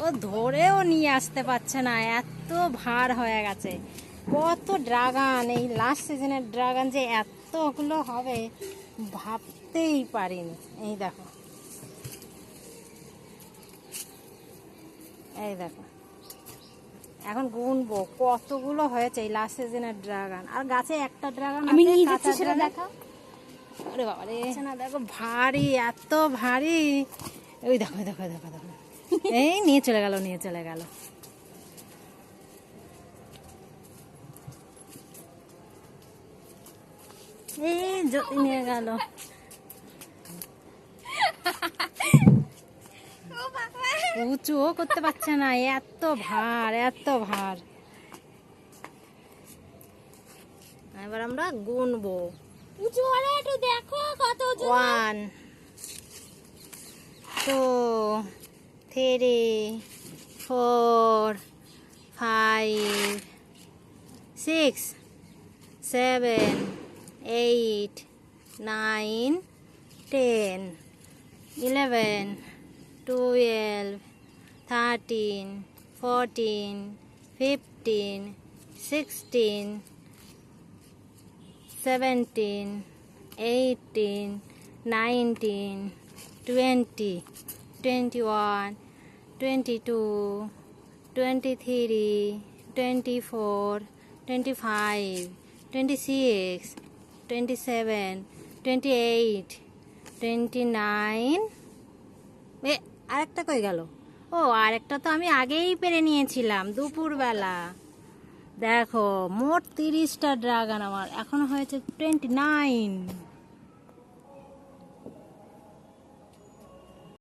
ও ধরেও নিয়ে আসতে পারছে না, এত ভার হয়ে গেছে। কত ড্রাগন, এই লাস্ট সিজনের ড্রাগন যে এতগুলো হবে ভাবতেই পারিনি। এই দেখো, এই দেখো, এখন গুনবো কতগুলো হয়েছে এই লাস্ট সিজনের ড্রাগন। আর গাছে একটা ড্রাগন আমি আছে, নিয়ে কাঁচা যাচ্ছি, সেটা ড্রাগন। দেখা। আরে বাবা রে, না দেখো ভারী, এত ভারী। ওই দেখো দেখো দেখো দেখো, এই নিয়ে চলে গেল, নিয়ে চলে গেল। এই জ্যোতি নিয়ে গেল। উঁচুও করতে পারছে না, এত ভার, এত ভার। এবার আমরা গুনবো। উঁচু হলে একটু দেখো কত ওজন। 1 2 3 4 5 6 7 8 9 10 11 12 13 14 15 16 17 18 19 20 21 22 23 24 25 26 27 28 29 আরেকটা কই গেল? ও, আরেকটা তো আমি আগেই পেরে নিয়েছিলাম দুপুরবেলা। দেখো মোট 30টা ড্রাগন আমার, এখন হয়েছে 29।